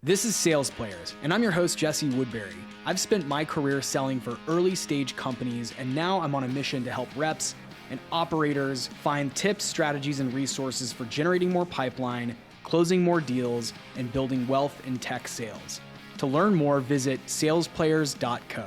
This is Sales Players, and I'm your host, Jesse Woodbury. I've spent my career selling for early stage companies, and now I'm on a mission to help reps and operators find tips, strategies, and resources for generating more pipeline, closing more deals, and building wealth in tech sales. To learn more, visit salesplayers.co.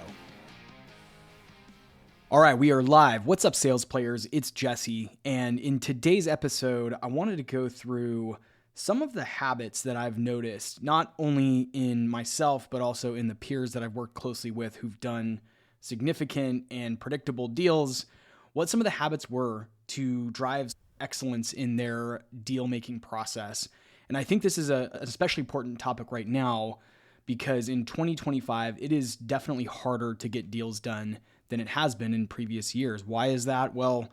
All right, we are live. What's up, Sales Players? It's Jesse, and in today's episode, I wanted to go through some of the habits that I've noticed, not only in myself, but also in the peers that I've worked closely with who've done significant and predictable deals, what some of the habits were to drive excellence in their deal-making process. And I think this is an especially important topic right now because in 2025, it is definitely harder to get deals done than it has been in previous years. Why is that? Well,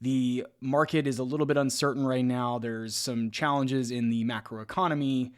the market is a little bit uncertain right now. There's some challenges in the macroeconomy.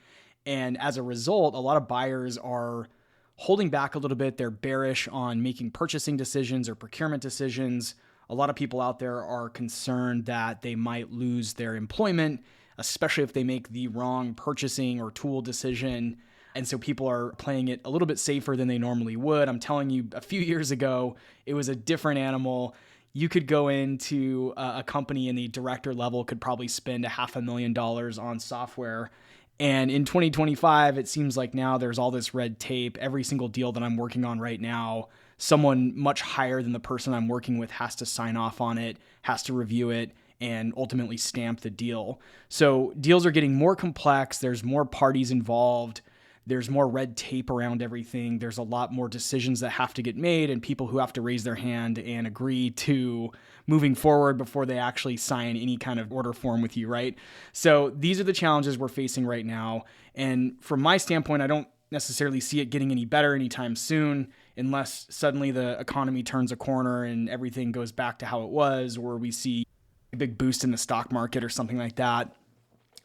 And as a result, a lot of buyers are holding back a little bit. They're bearish on making purchasing decisions or procurement decisions. A lot of people out there are concerned that they might lose their employment, especially if they make the wrong purchasing or tool decision. And so people are playing it a little bit safer than they normally would. I'm telling you, a few years ago, it was a different animal. You could go into a company in the director level, could probably spend $500,000 on software. And in 2025, it seems like now there's all this red tape. Every single deal that I'm working on right now, someone much higher than the person I'm working with has to sign off on it, has to review it, and ultimately stamp the deal. So deals are getting more complex. There's more parties involved. There's more red tape around everything. There's a lot more decisions that have to get made and people who have to raise their hand and agree to moving forward before they actually sign any kind of order form with you, right? So these are the challenges we're facing right now. And from my standpoint, I don't necessarily see it getting any better anytime soon unless suddenly the economy turns a corner and everything goes back to how it was, or we see a big boost in the stock market or something like that.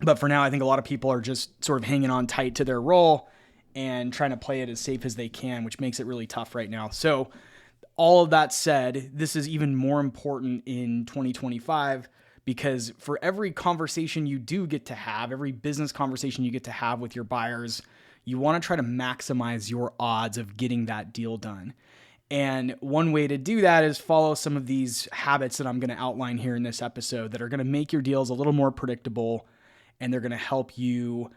But for now, I think a lot of people are just sort of hanging on tight to their role and trying to play it as safe as they can, which makes it really tough right now. So all of that said, this is even more important in 2025 because for every conversation you do get to have, every business conversation you get to have with your buyers, you want to try to maximize your odds of getting that deal done. And one way to do that is follow some of these habits that I'm going to outline here in this episode that are going to make your deals a little more predictable, and they're going to help you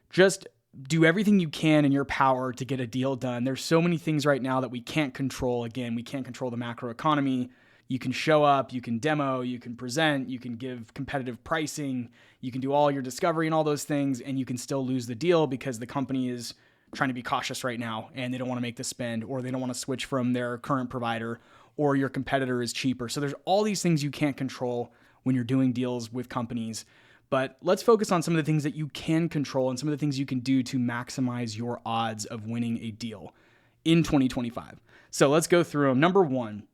just do everything you can in your power to get a deal done. There's so many things right now that we can't control. Again, we can't control the macroeconomy. You can show up, you can demo, you can present, you can give competitive pricing, you can do all your discovery and all those things, and you can still lose the deal because the company is trying to be cautious right now and they don't want to make the spend, or they don't want to switch from their current provider, or your competitor is cheaper. So there's all these things you can't control when you're doing deals with companies. But let's focus on some of the things that you can control and some of the things you can do to maximize your odds of winning a deal in 2025. So let's go through them. Number one,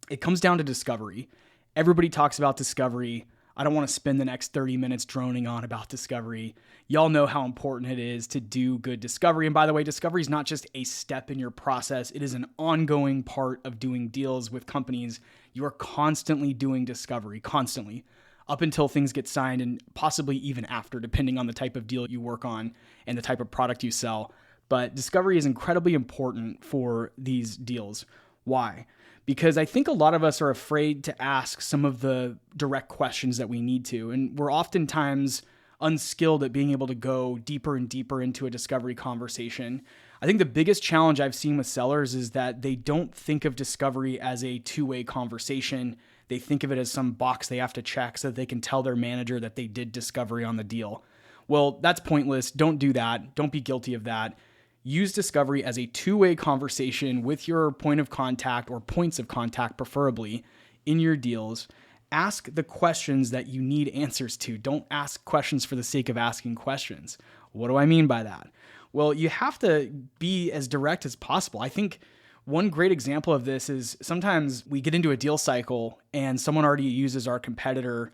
it comes down to discovery. Everybody talks about discovery. I don't want to spend the next 30 minutes droning on about discovery. Y'all know how important it is to do good discovery. And by the way, discovery is not just a step in your process. It is an ongoing part of doing deals with companies. You are constantly doing discovery, constantly, up until things get signed and possibly even after, depending on the type of deal you work on and the type of product you sell. But discovery is incredibly important for these deals. Why? Because I think a lot of us are afraid to ask some of the direct questions that we need to. And we're oftentimes unskilled at being able to go deeper and deeper into a discovery conversation. I think the biggest challenge I've seen with sellers is that they don't think of discovery as a two-way conversation. They think of it as some box they have to check so that they can tell their manager that they did discovery on the deal. Well, that's pointless. Don't do that. Don't be guilty of that. Use discovery as a two-way conversation with your point of contact, or points of contact preferably, in your deals. Ask the questions that you need answers to. Don't ask questions for the sake of asking questions. What do I mean by that? Well, you have to be as direct as possible. I think one great example of this is sometimes we get into a deal cycle and someone already uses our competitor,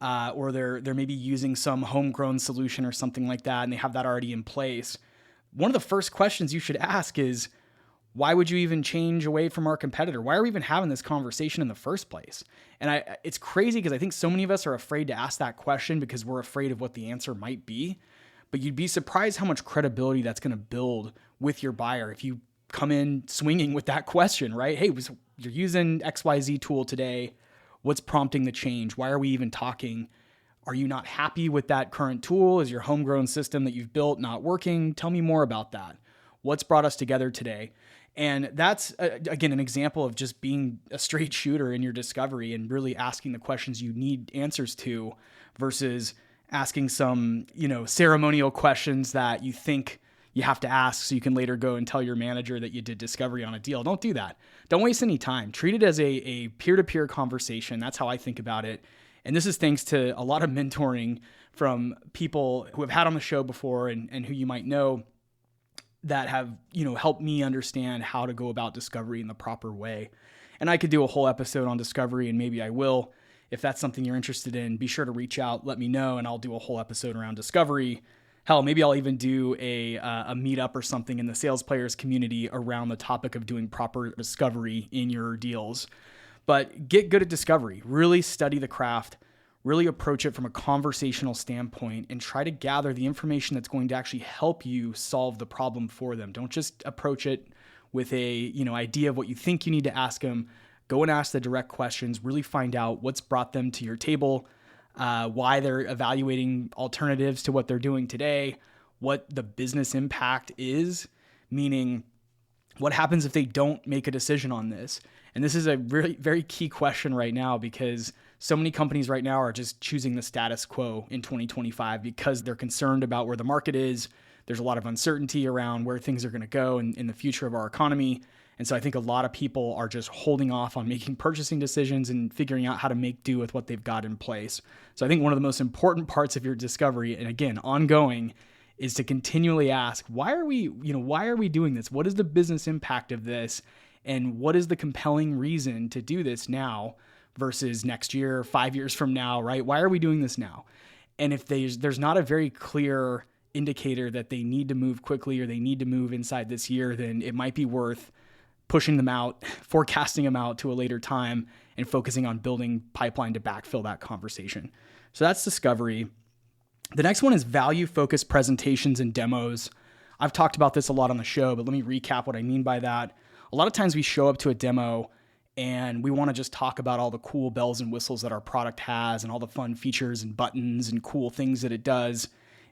or they're maybe using some homegrown solution or something like that, and they have that already in place. One of the first questions you should ask is, why would you even change away from our competitor? Why are we even having this conversation in the first place? And it's crazy because I think so many of us are afraid to ask that question because we're afraid of what the answer might be. but you'd be surprised how much credibility that's going to build with your buyer if you come in swinging with that question, right? Hey, you're using XYZ tool today. What's prompting the change? Why are we even talking? Are you not happy with that current tool? Is your homegrown system that you've built not working? Tell me more about that. What's brought us together today? And that's, again, an example of just being a straight shooter in your discovery and really asking the questions you need answers to versus asking some, ceremonial questions that you think you have to ask so you can later go and tell your manager that you did discovery on a deal. Don't do that. Don't waste any time. Treat it as a peer-to-peer conversation. That's how I think about it. And this is thanks to a lot of mentoring from people who have had on the show before and who you might know that have, helped me understand how to go about discovery in the proper way. And I could do a whole episode on discovery, and maybe I will. If that's something you're interested in, be sure to reach out, let me know, and I'll do a whole episode around discovery. Hell, maybe I'll even do a meetup or something in the sales players community around the topic of doing proper discovery in your deals. But get good at discovery. Really study the craft. Really approach it from a conversational standpoint and try to gather the information that's going to actually help you solve the problem for them. Don't just approach it with a idea of what you think you need to ask them. Go and ask the direct questions. Really find out what's brought them to your table, why they're evaluating alternatives to what they're doing today, what the business impact is, meaning what happens if they don't make a decision on this. And this is a very, very key question right now because so many companies right now are just choosing the status quo in 2025 because they're concerned about where the market is. There's a lot of uncertainty around where things are going to go in the future of our economy. And so I think a lot of people are just holding off on making purchasing decisions and figuring out how to make do with what they've got in place. So I think one of the most important parts of your discovery, and again, ongoing, is to continually ask, why are we doing this? What is the business impact of this? And what is the compelling reason to do this now versus next year, 5 years from now, right? Why are we doing this now? And if there's not a very clear indicator that they need to move quickly or they need to move inside this year, then it might be worth pushing them out, forecasting them out to a later time, and focusing on building pipeline to backfill that conversation. So that's discovery. The next one is value-focused presentations and demos. I've talked about this a lot on the show, but let me recap what I mean by that. A lot of times we show up to a demo and we want to just talk about all the cool bells and whistles that our product has and all the fun features and buttons and cool things that it does.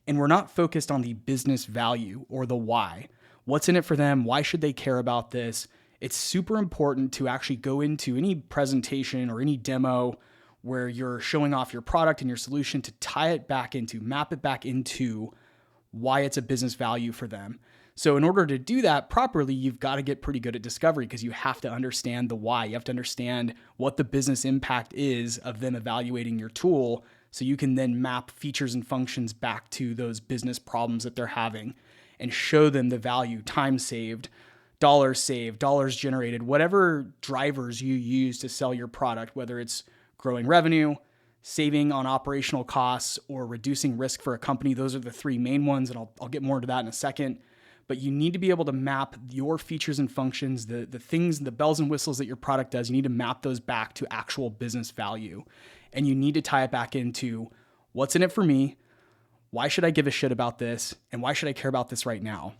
And we're not focused on the business value or the why. What's in it for them? Why should they care about this? It's super important to actually go into any presentation or any demo where you're showing off your product and your solution to map it back into why it's a business value for them. So in order to do that properly, you've got to get pretty good at discovery because you have to understand the why. You have to understand what the business impact is of them evaluating your tool so you can then map features and functions back to those business problems that they're having and show them the value, time saved, dollars generated, whatever drivers you use to sell your product, whether it's growing revenue, saving on operational costs, or reducing risk for a company. Those are the three main ones, and I'll get more into that in a second. But you need to be able to map your features and functions, the things, the bells and whistles that your product does. You need to map those back to actual business value. And you need to tie it back into what's in it for me, why should I give a shit about this, and why should I care about this right now?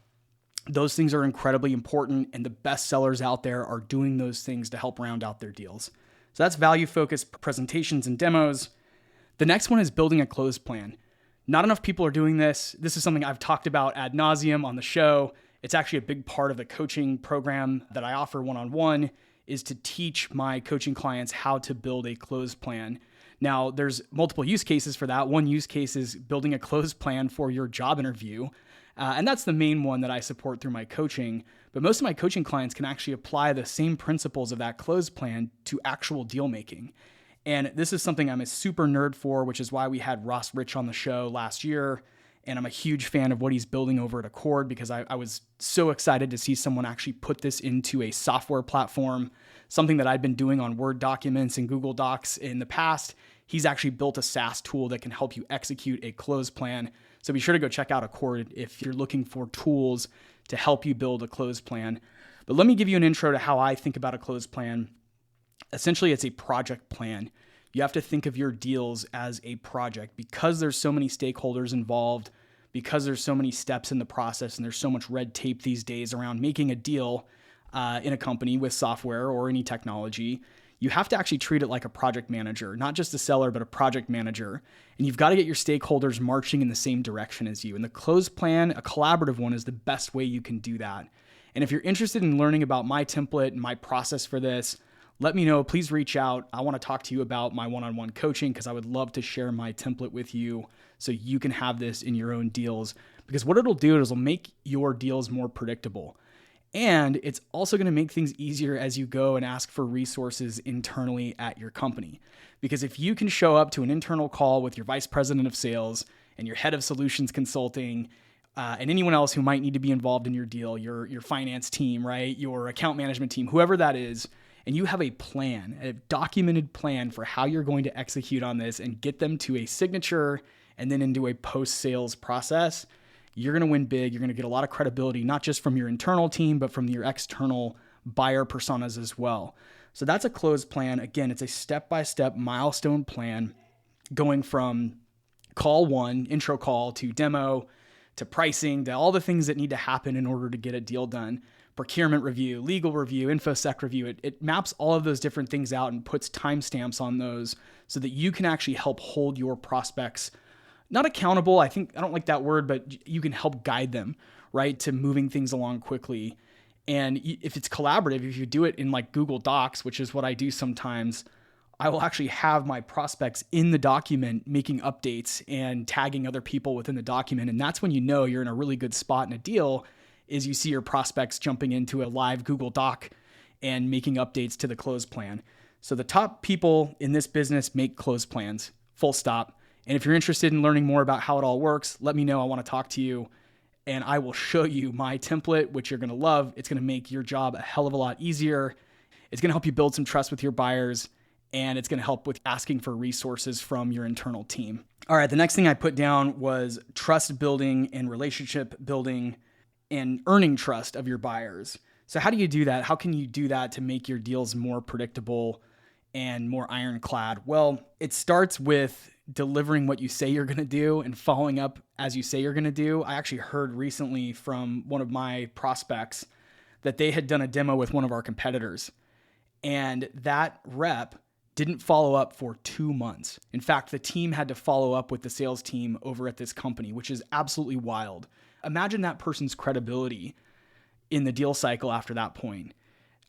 Those things are incredibly important, and the best sellers out there are doing those things to help round out their deals. So that's value-focused presentations and demos. The next one is building a close plan. Not enough people are doing this. This is something I've talked about ad nauseum on the show. It's actually a big part of the coaching program that I offer one-on-one is to teach my coaching clients how to build a close plan. Now, there's multiple use cases for that. One use case is building a close plan for your job interview. And that's the main one that I support through my coaching. But most of my coaching clients can actually apply the same principles of that close plan to actual deal making. And this is something I'm a super nerd for, which is why we had Ross Rich on the show last year. And I'm a huge fan of what he's building over at Accord because I was so excited to see someone actually put this into a software platform, something that I'd been doing on Word documents and Google Docs in the past. He's actually built a SaaS tool that can help you execute a close plan. So be sure to go check out Accord if you're looking for tools to help you build a close plan. But let me give you an intro to how I think about a close plan. Essentially, it's a project plan. You have to think of your deals as a project because there's so many stakeholders involved, because there's so many steps in the process and there's so much red tape these days around making a deal in a company with software or any technology, you have to actually treat it like a project manager, not just a seller, but a project manager. And you've got to get your stakeholders marching in the same direction as you. And the closed plan, a collaborative one, is the best way you can do that. And if you're interested in learning about my template and my process for this, let me know. Please reach out. I want to talk to you about my one-on-one coaching because I would love to share my template with you so you can have this in your own deals. Because what it'll do is it'll make your deals more predictable. And it's also going to make things easier as you go and ask for resources internally at your company. Because if you can show up to an internal call with your vice president of sales and your head of solutions consulting and anyone else who might need to be involved in your deal, your finance team, right? Your account management team, whoever that is, and you have a plan, a documented plan for how you're going to execute on this and get them to a signature and then into a post-sales process, you're going to win big. You're going to get a lot of credibility, not just from your internal team, but from your external buyer personas as well. So that's a closed plan. Again, it's a step-by-step milestone plan going from call one, intro call, to demo, to pricing, to all the things that need to happen in order to get a deal done. Procurement review, legal review, infosec review. It maps all of those different things out and puts timestamps on those so that you can actually help hold your prospects not accountable. I don't like that word, but you can help guide them, right, to moving things along quickly. And if it's collaborative, if you do it in like Google Docs, which is what I do sometimes, I will actually have my prospects in the document making updates and tagging other people within the document. And that's when you know you're in a really good spot in a deal, is you see your prospects jumping into a live Google Doc and making updates to the close plan. So the top people in this business make close plans, full stop. And if you're interested in learning more about how it all works, let me know. I want to talk to you and I will show you my template, which you're going to love. It's going to make your job a hell of a lot easier. It's going to help you build some trust with your buyers, and it's going to help with asking for resources from your internal team. All right, the next thing I put down was trust building and relationship building and earning trust of your buyers. So how do you do that? How can you do that to make your deals more predictable and more ironclad? Well, it starts with delivering what you say you're going to do and following up as you say you're going to do. I actually heard recently from one of my prospects that they had done a demo with one of our competitors, and that rep didn't follow up for 2 months. In fact, the team had to follow up with the sales team over at this company, which is absolutely wild. Imagine that person's credibility in the deal cycle after that point.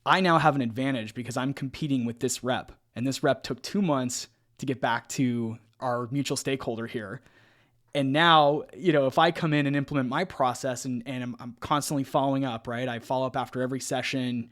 I now have an advantage because I'm competing with this rep, and this rep took 2 months to get back to our mutual stakeholder here. And now, if I come in and implement my process and I'm constantly following up, right? I follow up after every session.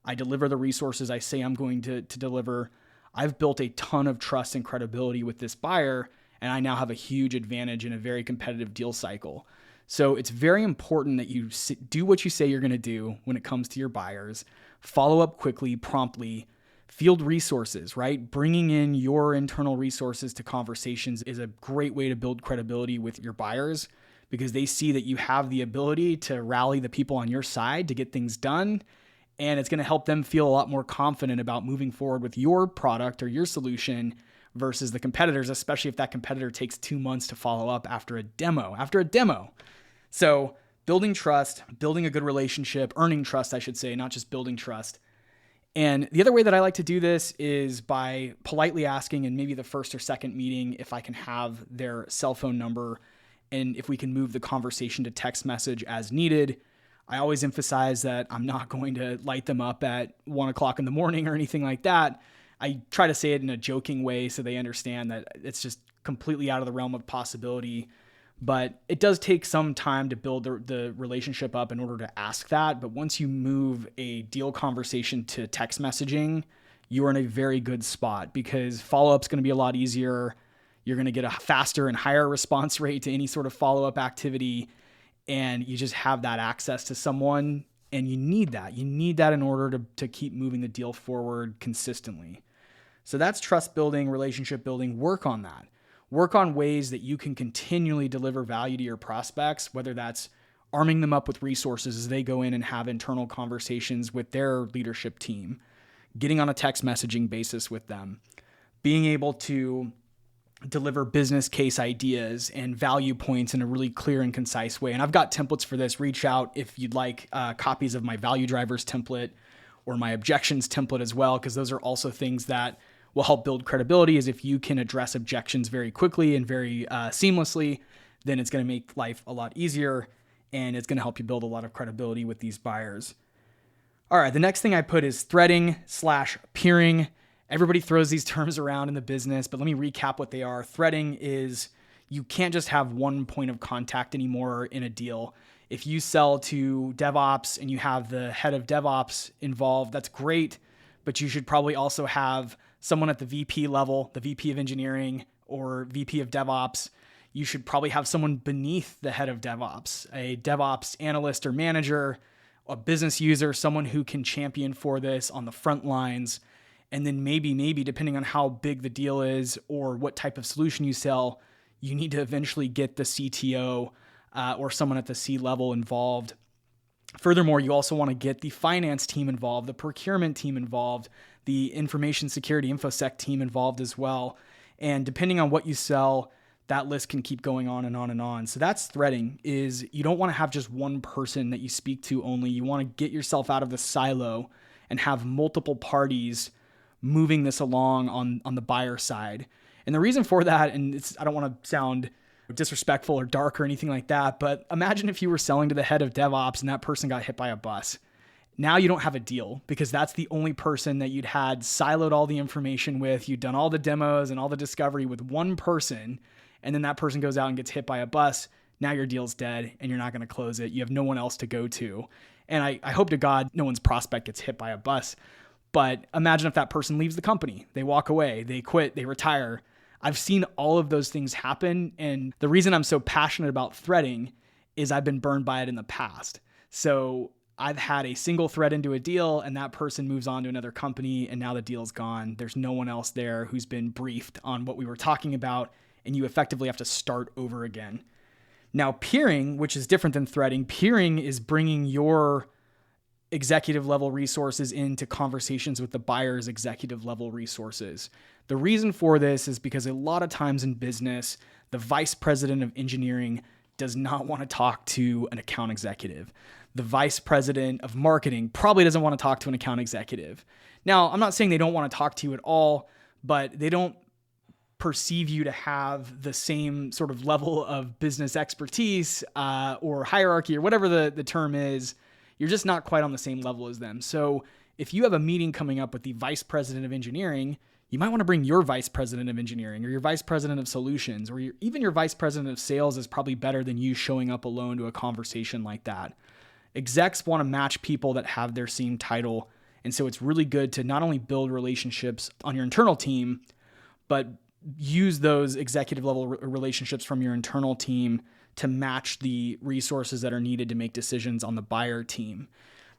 I deliver the resources I say I'm going to deliver. I've built a ton of trust and credibility with this buyer, and I now have a huge advantage in a very competitive deal cycle. So it's very important that you do what you say you're going to do when it comes to your buyers. Follow up quickly, promptly. Field resources, right? Bringing in your internal resources to conversations is a great way to build credibility with your buyers because they see that you have the ability to rally the people on your side to get things done. And it's going to help them feel a lot more confident about moving forward with your product or your solution versus the competitors, especially if that competitor takes 2 months to follow up after a demo. So building trust, building a good relationship, earning trust, I should say, not just building trust. And the other way that I like to do this is by politely asking in maybe the first or second meeting if I can have their cell phone number and if we can move the conversation to text message as needed. I always emphasize that I'm not going to light them up at 1 o'clock in the morning or anything like that. I try to say it in a joking way so they understand that it's just completely out of the realm of possibility. But it does take some time to build the relationship up in order to ask that. But once you move a deal conversation to text messaging, you are in a very good spot because follow-up is going to be a lot easier. You're going to get a faster and higher response rate to any sort of follow-up activity. And you just have that access to someone, and you need that. You need that in order to keep moving the deal forward consistently. So that's trust building, relationship building. Work on that. Work on ways that you can continually deliver value to your prospects, whether that's arming them up with resources as they go in and have internal conversations with their leadership team, getting on a text messaging basis with them, being able to deliver business case ideas and value points in a really clear and concise way. And I've got templates for this. Reach out if you'd like copies of my value drivers template or my objections template as well, because those are also things that will help build credibility. Is if you can address objections very quickly and very seamlessly, then it's going to make life a lot easier, and it's going to help you build a lot of credibility with these buyers. All right, the next thing I put is threading/peering. Everybody throws these terms around in the business, but let me recap what they are. Threading is you can't just have one point of contact anymore in a deal. If you sell to DevOps and you have the head of DevOps involved, that's great, but you should probably also have someone at the VP level, the VP of engineering or VP of DevOps. You should probably have someone beneath the head of DevOps, a DevOps analyst or manager, a business user, someone who can champion for this on the front lines. And then maybe, depending on how big the deal is or what type of solution you sell, you need to eventually get the CTO or someone at the C level involved. Furthermore, you also want to get the finance team involved, the procurement team involved, the information security InfoSec team involved as well. And depending on what you sell, that list can keep going on and on and on. So that's threading. Is you don't want to have just one person that you speak to only. You want to get yourself out of the silo and have multiple parties moving this along on the buyer side. And the reason for that, and I don't want to sound disrespectful or dark or anything like that, but imagine if you were selling to the head of DevOps and that person got hit by a bus. Now you don't have a deal because that's the only person that you'd had siloed all the information with. You'd done all the demos and all the discovery with one person, and then that person goes out and gets hit by a bus. Now your deal's dead and you're not going to close it. You have no one else to go to. And I hope to God no one's prospect gets hit by a bus. But imagine if that person leaves the company, they walk away, they quit, they retire. I've seen all of those things happen. And the reason I'm so passionate about threading is I've been burned by it in the past. So I've had a single thread into a deal and that person moves on to another company and now the deal's gone. There's no one else there who's been briefed on what we were talking about, and you effectively have to start over again. Now, peering, which is different than threading, peering is bringing your executive level resources into conversations with the buyer's executive level resources. The reason for this is because a lot of times in business, the vice president of engineering does not want to talk to an account executive. The vice president of marketing probably doesn't want to talk to an account executive. Now, I'm not saying they don't want to talk to you at all, but they don't perceive you to have the same sort of level of business expertise or hierarchy or whatever the term is. You're just not quite on the same level as them. So if you have a meeting coming up with the vice president of engineering, you might want to bring your vice president of engineering or your vice president of solutions, or even your vice president of sales is probably better than you showing up alone to a conversation like that. Execs want to match people that have their same title. And so it's really good to not only build relationships on your internal team, but use those executive level relationships from your internal team to match the resources that are needed to make decisions on the buyer team.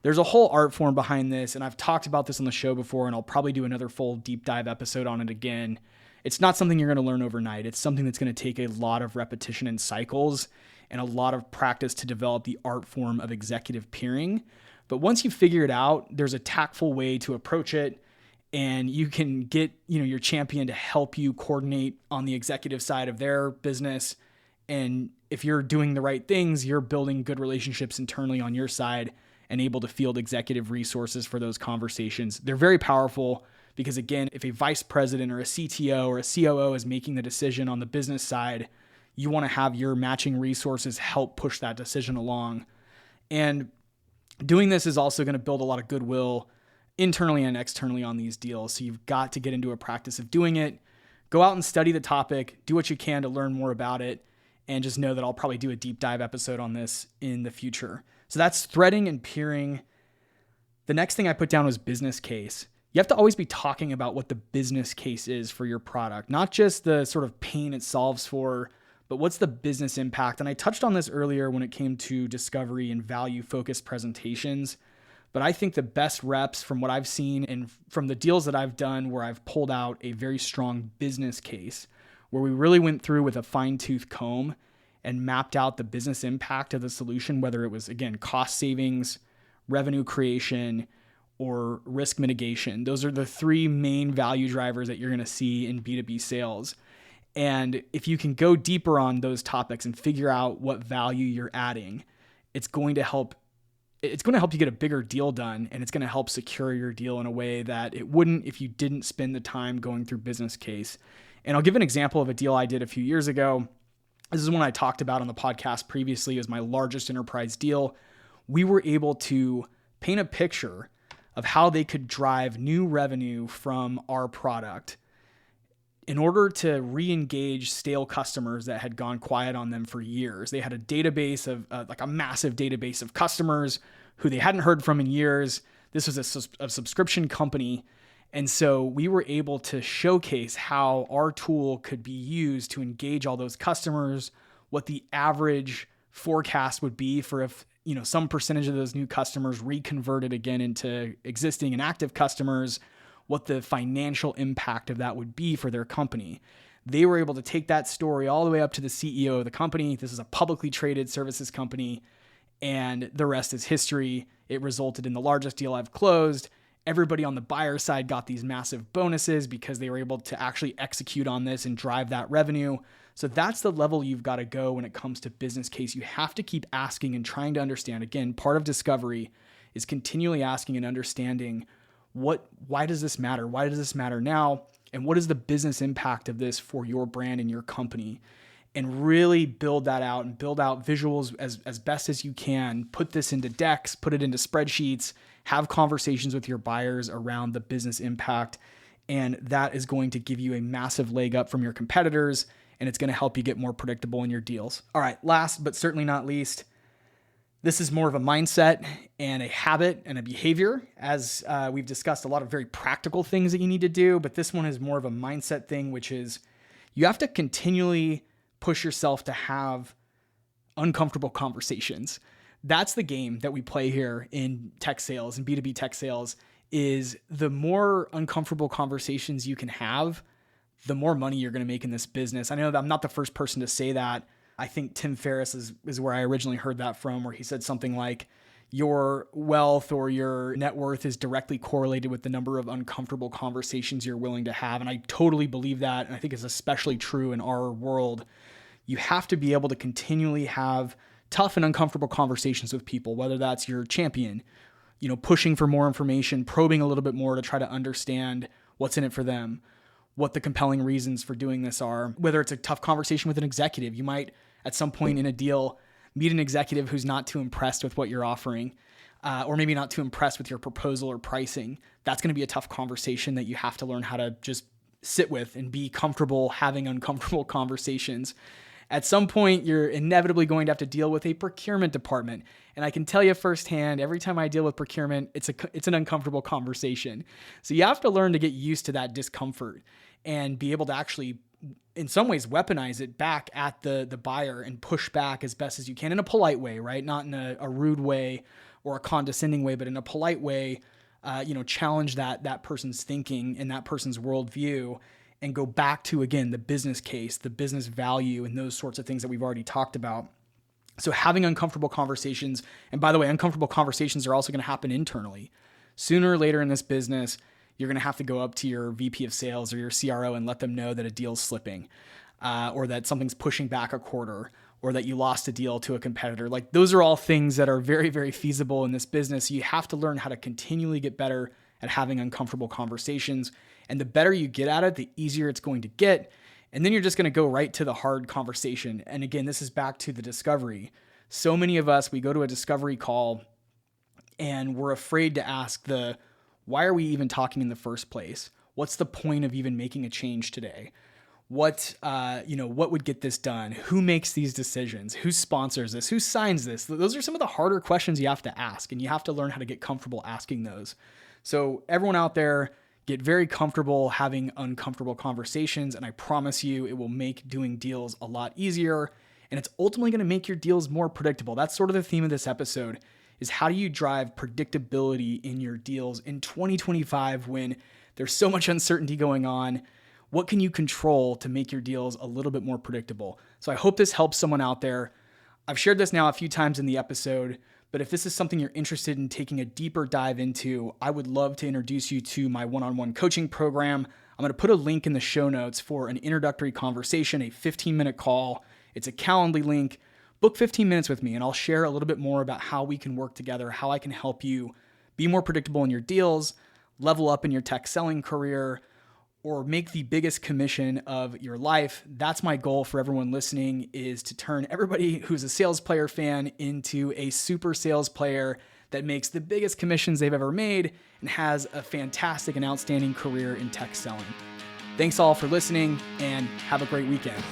There's a whole art form behind this, and I've talked about this on the show before, and I'll probably do another full deep dive episode on it again. It's not something you're going to learn overnight. It's something that's going to take a lot of repetition and cycles and a lot of practice to develop the art form of executive peering. But once you figure it out, there's a tactful way to approach it, and you can get, your champion to help you coordinate on the executive side of their business. And if you're doing the right things, you're building good relationships internally on your side and able to field executive resources for those conversations. They're very powerful because, again, if a vice president or a CTO or a COO is making the decision on the business side, you want to have your matching resources help push that decision along. And doing this is also going to build a lot of goodwill internally and externally on these deals. So you've got to get into a practice of doing it. Go out and study the topic, do what you can to learn more about it, and just know that I'll probably do a deep dive episode on this in the future. So that's threading and peering. The next thing I put down was business case. You have to always be talking about what the business case is for your product, not just the sort of pain it solves for, but what's the business impact. And I touched on this earlier when it came to discovery and value-focused presentations. But I think the best reps from what I've seen and from the deals that I've done where I've pulled out a very strong business case, where we really went through with a fine-tooth comb and mapped out the business impact of the solution, whether it was, again, cost savings, revenue creation, or risk mitigation. Those are the three main value drivers that you're going to see in B2B sales. And if you can go deeper on those topics and figure out what value you're adding, it's going to help you get a bigger deal done, and it's going to help secure your deal in a way that it wouldn't if you didn't spend the time going through business case. And I'll give an example of a deal I did a few years ago. This is one I talked about on the podcast previously. It was my largest enterprise deal. We were able to paint a picture of how they could drive new revenue from our product in order to re-engage stale customers that had gone quiet on them for years. They had a database of like a massive database of customers who they hadn't heard from in years. This was a subscription company. And so we were able to showcase how our tool could be used to engage all those customers, what the average forecast would be for if, some percentage of those new customers reconverted again into existing and active customers, what the financial impact of that would be for their company. They were able to take that story all the way up to the CEO of the company. This is a publicly traded services company, and the rest is history. It resulted in the largest deal I've closed. Everybody on the buyer side got these massive bonuses because they were able to actually execute on this and drive that revenue. So that's the level you've got to go when it comes to business case. You have to keep asking and trying to understand. Again, part of discovery is continually asking and understanding why does this matter? Why does this matter now? And what is the business impact of this for your brand and your company? And really build that out and build out visuals as best as you can. Put this into decks, put it into spreadsheets, have conversations with your buyers around the business impact. And that is going to give you a massive leg up from your competitors, and it's going to help you get more predictable in your deals. All right, last but certainly not least, this is more of a mindset and a habit and a behavior. As we've discussed, a lot of very practical things that you need to do, but this one is more of a mindset thing, which is you have to continually push yourself to have uncomfortable conversations. That's the game that we play here in tech sales and B2B tech sales. Is the more uncomfortable conversations you can have, the more money you're going to make in this business. I know that I'm not the first person to say that. I think Tim Ferriss is where I originally heard that from, where he said something like, your wealth or your net worth is directly correlated with the number of uncomfortable conversations you're willing to have. And I totally believe that. And I think it's especially true in our world. You have to be able to continually have tough and uncomfortable conversations with people, whether that's your champion, pushing for more information, probing a little bit more to try to understand what's in it for them, what the compelling reasons for doing this are, whether it's a tough conversation with an executive. You might, at some point in a deal, meet an executive who's not too impressed with what you're offering, or maybe not too impressed with your proposal or pricing. That's going to be a tough conversation that you have to learn how to just sit with and be comfortable having uncomfortable conversations. At some point, you're inevitably going to have to deal with a procurement department. And I can tell you firsthand, every time I deal with procurement, it's an uncomfortable conversation. So you have to learn to get used to that discomfort and be able to actually, in some ways, weaponize it back at the buyer and push back as best as you can in a polite way, right? Not in a rude way or a condescending way, but in a polite way, challenge that person's thinking and that person's worldview, and go back to, again, the business case, the business value, and those sorts of things that we've already talked about. So having uncomfortable conversations, and by the way, uncomfortable conversations are also going to happen internally. Sooner or later in this business, you're going to have to go up to your VP of sales or your CRO and let them know that a deal's slipping, or that something's pushing back a quarter, or that you lost a deal to a competitor. Like, those are all things that are very, very feasible in this business. You have to learn how to continually get better at having uncomfortable conversations. And the better you get at it, the easier it's going to get. And then you're just going to go right to the hard conversation. And again, this is back to the discovery. So many of us, we go to a discovery call and we're afraid to ask why are we even talking in the first place? What's the point of even making a change today? What would get this done? Who makes these decisions? Who sponsors this? Who signs this? Those are some of the harder questions you have to ask, and you have to learn how to get comfortable asking those. So everyone out there, get very comfortable having uncomfortable conversations, and I promise you it will make doing deals a lot easier, and it's ultimately going to make your deals more predictable. That's sort of the theme of this episode, is how do you drive predictability in your deals in 2025 when there's so much uncertainty going on? What can you control to make your deals a little bit more predictable? So I hope this helps someone out there. I've shared this now a few times in the episode, But if this is something you're interested in taking a deeper dive into, I would love to introduce you to my one-on-one coaching program. I'm going to put a link in the show notes for an introductory conversation, a 15-minute call. It's a Calendly link. Book 15 minutes with me, and I'll share a little bit more about how we can work together, how I can help you be more predictable in your deals, level up in your tech selling career, or make the biggest commission of your life. That's my goal for everyone listening, is to turn everybody who's a sales player fan into a super sales player that makes the biggest commissions they've ever made and has a fantastic and outstanding career in tech selling. Thanks all for listening, and have a great weekend.